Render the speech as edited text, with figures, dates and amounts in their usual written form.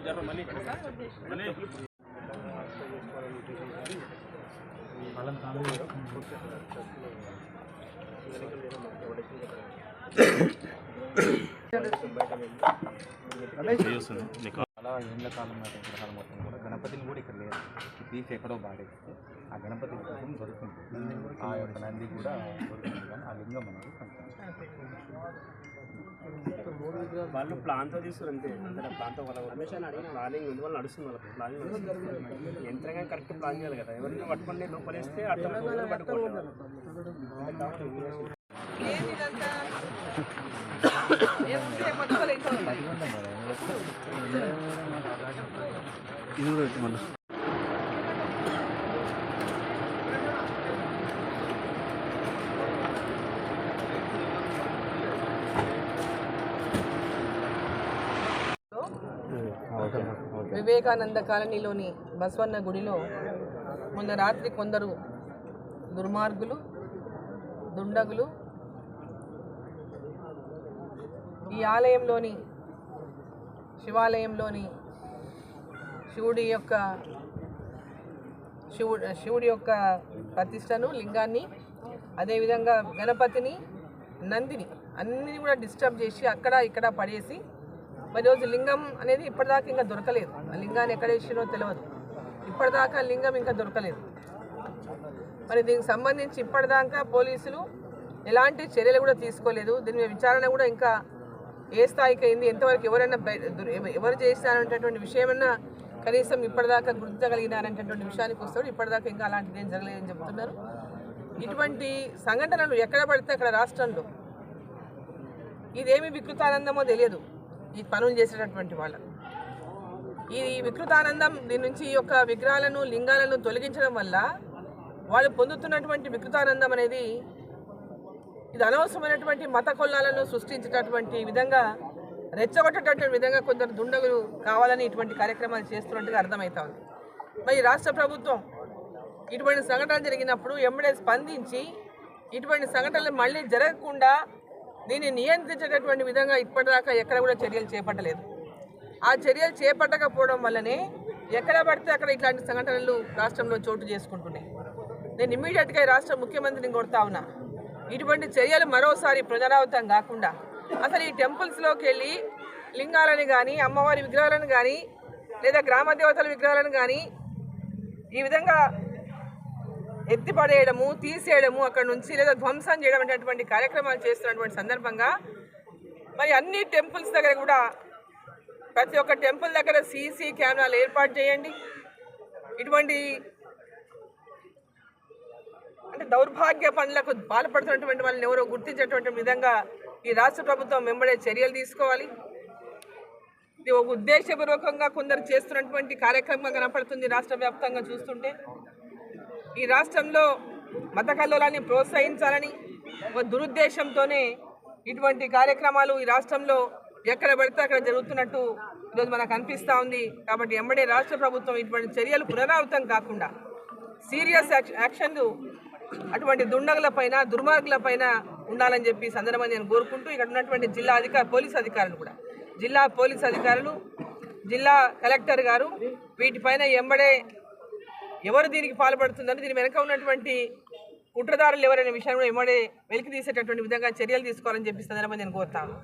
చాలా ఏళ్ళ కాలం నాటి విగ్రహాలు మొత్తం కూడా గణపతిని కూడా ఇక్కడ లేదు, తీసి ఎక్కడో బాడేస్తే ఆ గణపతి విగ్రహం దొరుకుతుంది, ఆ యొక్క నంది కూడా దొరుకుతుంది, కానీ ఆ లింగం అనేది వాళ్ళు ప్లాన్తో తీసుకురు అంతే. ప్లాన్తో వాళ్ళ ప్లానింగ్ ఉంది, వాళ్ళు నడుస్తుంది, వాళ్ళకి ప్లానింగ్ యంత్రంగా కరెక్ట్ ప్లాన్ చేయాలి కదా. ఎవరైనా పట్టుకుని లోపలేస్తే అట్లా పట్టుకోవాలి. ఇది కూడా మళ్ళీ వివేకానంద కాలనీలోని బసవన్న గుడిలో మొన్న రాత్రి కొందరు దుర్మార్గులు, దుండగులు ఈ ఆలయంలోని శివాలయంలోని శివుడి యొక్క ప్రతిష్టను, లింగాన్ని, అదేవిధంగా గణపతిని, నందిని అన్నీ కూడా డిస్టర్బ్ చేసి అక్కడ ఇక్కడ పడేసి, మరి రోజు లింగం అనేది ఇప్పటిదాకా ఇంకా దొరకలేదు. ఆ లింగాన్ని ఎక్కడ వేసినో తెలియదు, ఇప్పటిదాకా లింగం ఇంకా దొరకలేదు. మరి దీనికి సంబంధించి ఇప్పటిదాకా పోలీసులు ఎలాంటి చర్యలు కూడా తీసుకోలేదు. దీని మీద విచారణ కూడా ఇంకా ఏ స్థాయికి అయింది, ఎంతవరకు ఎవరు చేస్తారనేటటువంటి విషయమన్నా కనీసం ఇప్పటిదాకా గుర్తించగలిగినారనేటటువంటి విషయానికి వస్తాడు. ఇప్పటిదాకా ఇంకా అలాంటిది ఏం జరగలేదని చెప్తున్నారు. ఇటువంటి సంఘటనలు ఎక్కడ పడితే అక్కడ రాష్ట్రంలో ఇదేమి వికృతానందమో తెలియదు ఈ పనులు చేసేటటువంటి వాళ్ళకు. ఈ వికృతానందం దీని నుంచి ఈ యొక్క విగ్రహాలను, లింగాలను తొలగించడం వల్ల వాళ్ళు పొందుతున్నటువంటి వికృతానందం అనేది ఇది అనవసరమైనటువంటి మత కొల్లాలను సృష్టించేటటువంటి విధంగా, రెచ్చగొట్టేటటువంటి విధంగా కొందరు దుండగులు కావాలని ఇటువంటి కార్యక్రమాలు చేస్తున్నట్టుగా అర్థమవుతా ఉంది. మరి రాష్ట్ర ప్రభుత్వం ఇటువంటి సంఘటనలు జరిగినప్పుడు ఎమ్మడే స్పందించి ఇటువంటి సంఘటనలు మళ్ళీ జరగకుండా దీన్ని నియంత్రించేటటువంటి విధంగా ఇప్పటిదాకా ఎక్కడ కూడా చర్యలు చేపట్టలేదు. ఆ చర్యలు చేపట్టకపోవడం వల్లనే ఎక్కడ పడితే అక్కడ ఇట్లాంటి సంఘటనలు రాష్ట్రంలో చోటు చేసుకుంటున్నాయి. నేను ఇమ్మీడియట్గా రాష్ట్ర ముఖ్యమంత్రిని కొడతా ఉన్నా, ఇటువంటి చర్యలు మరోసారి పునరావృతం కాకుండా అసలు ఈ టెంపుల్స్లోకి వెళ్ళి లింగాలను కానీ, అమ్మవారి విగ్రహాలను కానీ, లేదా గ్రామ దేవతల విగ్రహాలను కానీ ఈ విధంగా ఎత్తిపడేయడము, తీసేయడము, అక్కడ నుంచి లేదా ధ్వంసం చేయడం అనేటువంటి కార్యక్రమాలు చేస్తున్నటువంటి సందర్భంగా మరి అన్ని టెంపుల్స్ దగ్గర కూడా ప్రతి ఒక్క టెంపుల్ దగ్గర సీసీ కెమెరాలు ఏర్పాటు చేయండి. ఇటువంటి అంటే దౌర్భాగ్య పనులకు పాల్పడుతున్నటువంటి వాళ్ళని ఎవరో గుర్తించేటువంటి విధంగా ఈ రాష్ట్ర ప్రభుత్వం వెంబడే చర్యలు తీసుకోవాలి. ఇది ఒక ఉద్దేశపూర్వకంగా కొందరు చేస్తున్నటువంటి కార్యక్రమంగా కనపడుతుంది. రాష్ట్ర వ్యాప్తంగా చూస్తుంటే ఈ రాష్ట్రంలో మత కల్లోలాన్ని ప్రోత్సహించాలని ఒక దురుద్దేశంతోనే ఇటువంటి కార్యక్రమాలు ఈ రాష్ట్రంలో ఎక్కడ పడితే అక్కడ జరుగుతున్నట్టు ఈరోజు మనకు అనిపిస్తూ ఉంది. కాబట్టి వెంబడే రాష్ట్ర ప్రభుత్వం ఇటువంటి చర్యలు పునరావృతం కాకుండా సీరియస్ యాక్షన్లు అటువంటి దుండగులపైన, దుర్మార్గులపైన ఉండాలని చెప్పి సందర్భంగా నేను కోరుకుంటూ ఇక్కడ ఉన్నటువంటి పోలీస్ అధికారులు కూడా, జిల్లా పోలీస్ అధికారులు, జిల్లా కలెక్టర్ గారు వీటిపైన ఎంబడే ఎవరు దీనికి పాల్పడుతుందని, దీని వెనక ఉన్నటువంటి కుట్రదారులు ఎవరైన విషయంలో ఎంబడే వెలికి తీసేటటువంటి విధంగా చర్యలు తీసుకోవాలని చెప్పి సందర్భంగా నేను కోరుతాను.